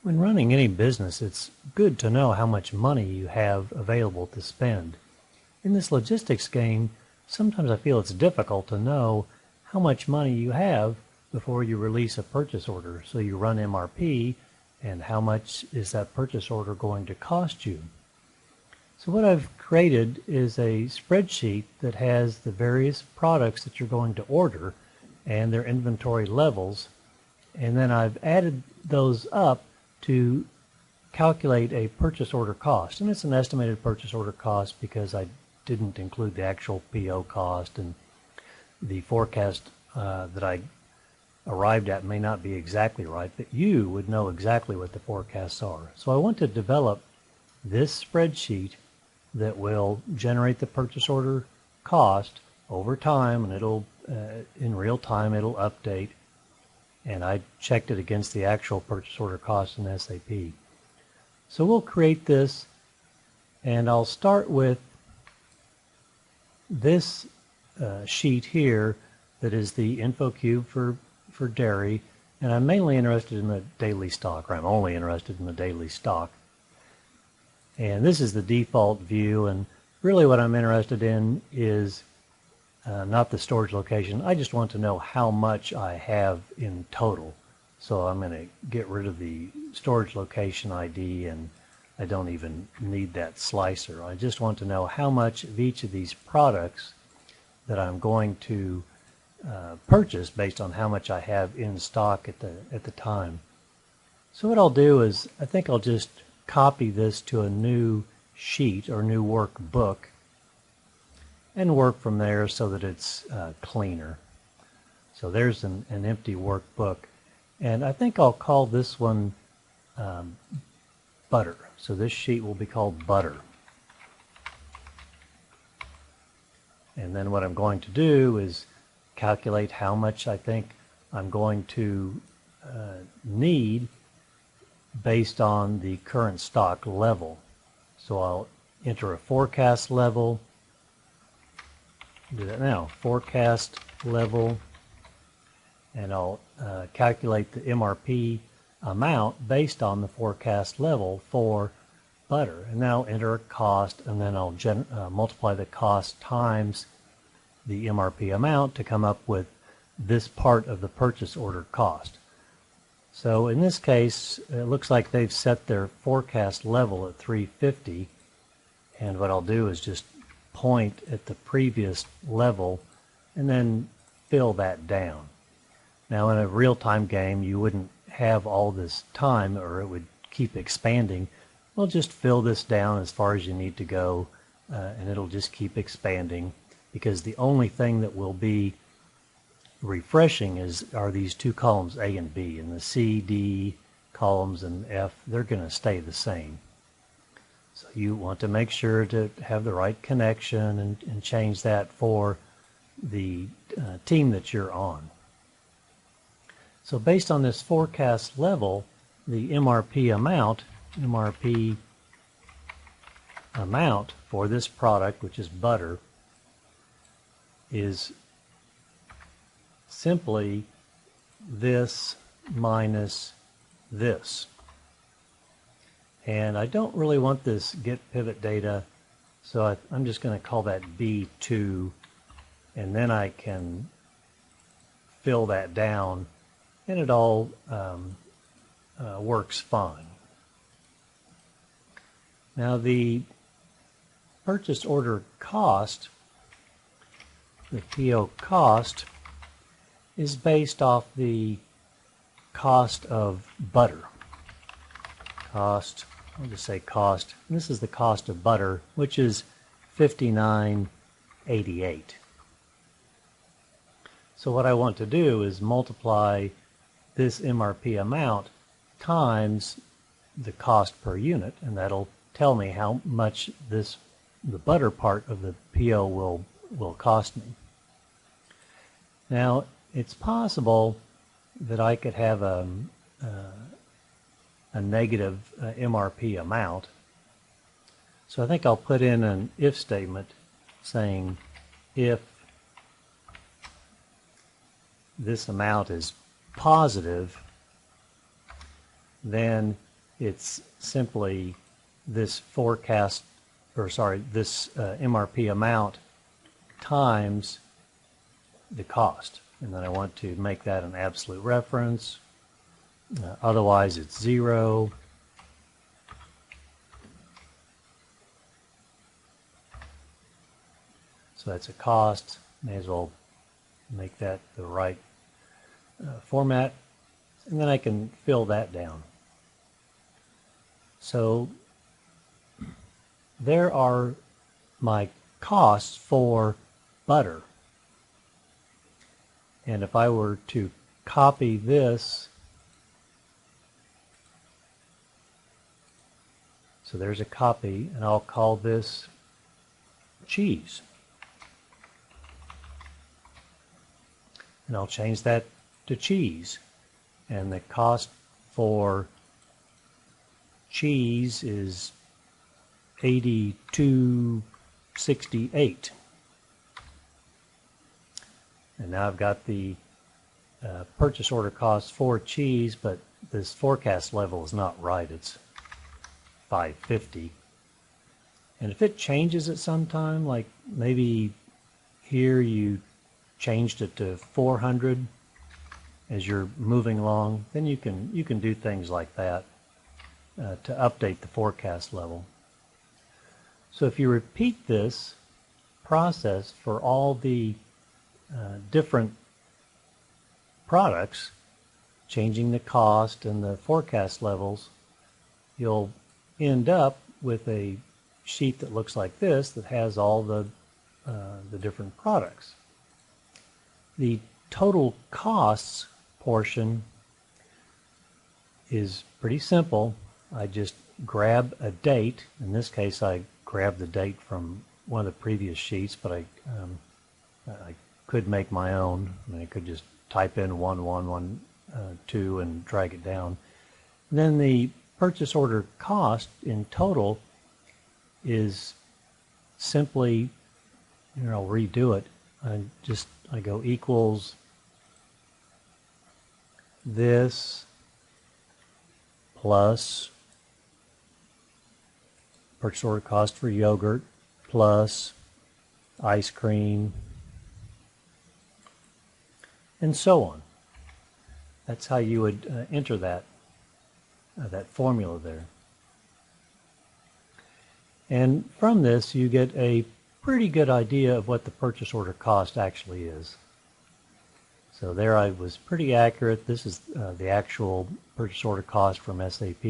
When running any business, it's good to know how much money you have available to spend. In this logistics game, sometimes I feel it's difficult to know how much money you have before you release a purchase order. So you run MRP, and how much is that purchase order going to cost you? So what I've created is a spreadsheet that has the various products that you're going to order and their inventory levels, and then I've added those up to calculate a purchase order cost. And it's an estimated purchase order cost because I didn't include the actual PO cost, and the forecast that I arrived at may not be exactly right, but you would know exactly what the forecasts are. So I want to develop this spreadsheet that will generate the purchase order cost over time, and it'll in real time it'll update, and I checked it against the actual purchase order cost in SAP. So we'll create this, and I'll start with this sheet here that is the infocube for dairy, and I'm mainly interested in the daily stock, or I'm only interested in the daily stock. And this is the default view, and really what I'm interested in is not the storage location. I just want to know how much I have in total. So I'm going to get rid of the storage location ID, and I don't even need that slicer. I just want to know how much of each of these products that I'm going to purchase based on how much I have in stock at the time. So what I'll do is I think I'll just copy this to a new sheet or new workbook and work from there so that it's cleaner. So there's an empty workbook, and I think I'll call this one butter. So this sheet will be called butter. And then what I'm going to do is calculate how much I think I'm going to need based on the current stock level. So I'll enter a forecast level. Do that now. Forecast level, and I'll calculate the MRP amount based on the forecast level for butter. And now enter a cost, and then I'll multiply the cost times the MRP amount to come up with this part of the purchase order cost. So in this case, it looks like they've set their forecast level at 350, and what I'll do is just point at the previous level and then fill that down. Now in a real-time game, you wouldn't have all this time, or it would keep expanding. Well, just fill this down as far as you need to go, and it'll just keep expanding, because the only thing that will be refreshing are these two columns A and B, and the C, D columns and F, they're going to stay the same. So you want to make sure to have the right connection and change that for the team that you're on. So based on this forecast level, the MRP amount for this product, which is butter, is simply this minus this. And I don't really want this get pivot data, so I'm just going to call that B2, and then I can fill that down, and it all works fine. Now the purchase order cost, the PO cost, is based off the cost of butter. I'll just say cost. And this is the cost of butter, which is $59.88. So what I want to do is multiply this MRP amount times the cost per unit, and that'll tell me how much the butter part of the PO will cost me. Now, it's possible that I could have a negative MRP amount. So I think I'll put in an if statement saying if this amount is positive, then It's simply this forecast, or sorry, this MRP amount times the cost. And then I want to make that an absolute reference. Otherwise, it's 0. So that's a cost. May as well make that the right format. And then I can fill that down. So there are my costs for butter. And if I were to copy this, so there's a copy, and I'll call this cheese. And I'll change that to cheese. And the cost for cheese is $82.68. And now I've got the purchase order cost for cheese, but this forecast level is not right. It's $5.50. And if it changes at some time, like maybe here you changed it to 400 as you're moving along, then you can do things like that to update the forecast level. So if you repeat this process for all the different products, changing the cost and the forecast levels, you'll end up with a sheet that looks like this that has all the different products. The total costs portion is pretty simple. I just grab a date. In this case, I grabbed the date from one of the previous sheets, but I could make my own. I mean, I could just type in 1112 and drag it down. And then the purchase order cost in total is simply, I'll redo it. I go equals this plus purchase order cost for yogurt plus ice cream, and so on. That's how you would enter that formula there. And from this, you get a pretty good idea of what the purchase order cost actually is. So there I was pretty accurate. This is the actual purchase order cost from SAP.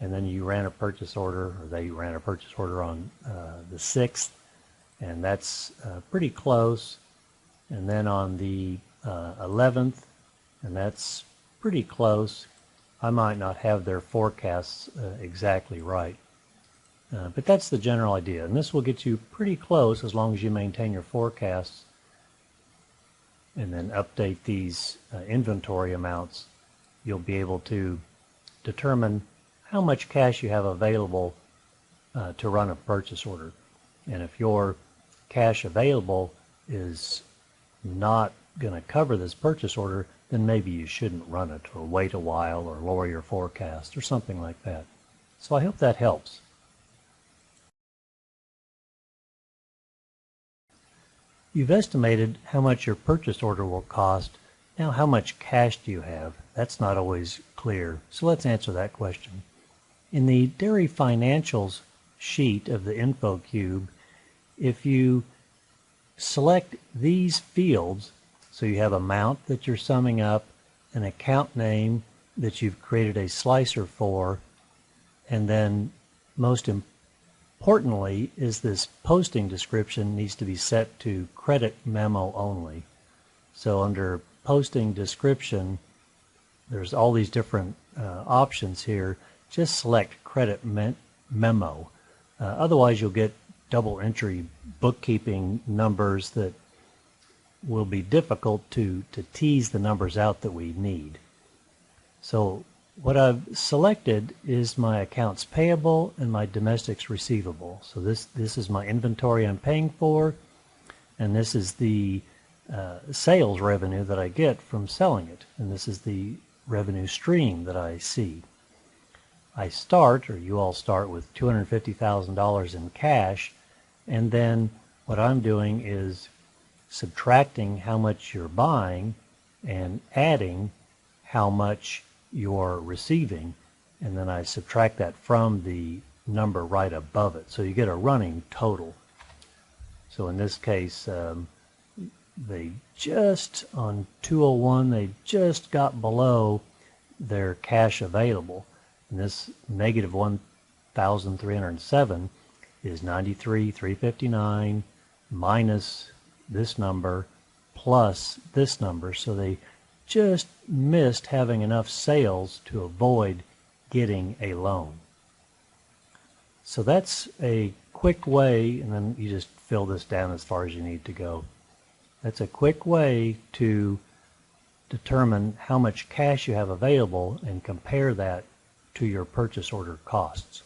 And then you ran a purchase order, or they ran a purchase order on the 6th. And that's pretty close. And then on the 11th, and that's pretty close. I might not have their forecasts exactly right. But that's the general idea. And this will get you pretty close as long as you maintain your forecasts and then update these inventory amounts. You'll be able to determine how much cash you have available to run a purchase order. And if your cash available is not going to cover this purchase order, then maybe you shouldn't run it, or wait a while, or lower your forecast, or something like that. So I hope that helps. You've estimated how much your purchase order will cost. Now, how much cash do you have? That's not always clear. So let's answer that question. In the Dairy Financials sheet of the InfoCube, if you select these fields, so you have amount that you're summing up, an account name that you've created a slicer for, and then most importantly is this posting description needs to be set to credit memo only. So under posting description, there's all these different options here. Just select credit memo. Otherwise you'll get double entry bookkeeping numbers that will be difficult to tease the numbers out that we need. So what I've selected is my accounts payable and my domestics receivable. So this is my inventory I'm paying for, and this is the sales revenue that I get from selling it, and this is the revenue stream that I see. I start, or you all start, with $250,000 in cash, and then what I'm doing is subtracting how much you're buying and adding how much you're receiving, and then I subtract that from the number right above it. So you get a running total. So in this case, they just, on 201, they just got below their cash available. And this negative 1,307 is 93,359 minus this number plus this number. So they just missed having enough sales to avoid getting a loan. So that's a quick way, and then you just fill this down as far as you need to go. That's a quick way to determine how much cash you have available and compare that to your purchase order costs.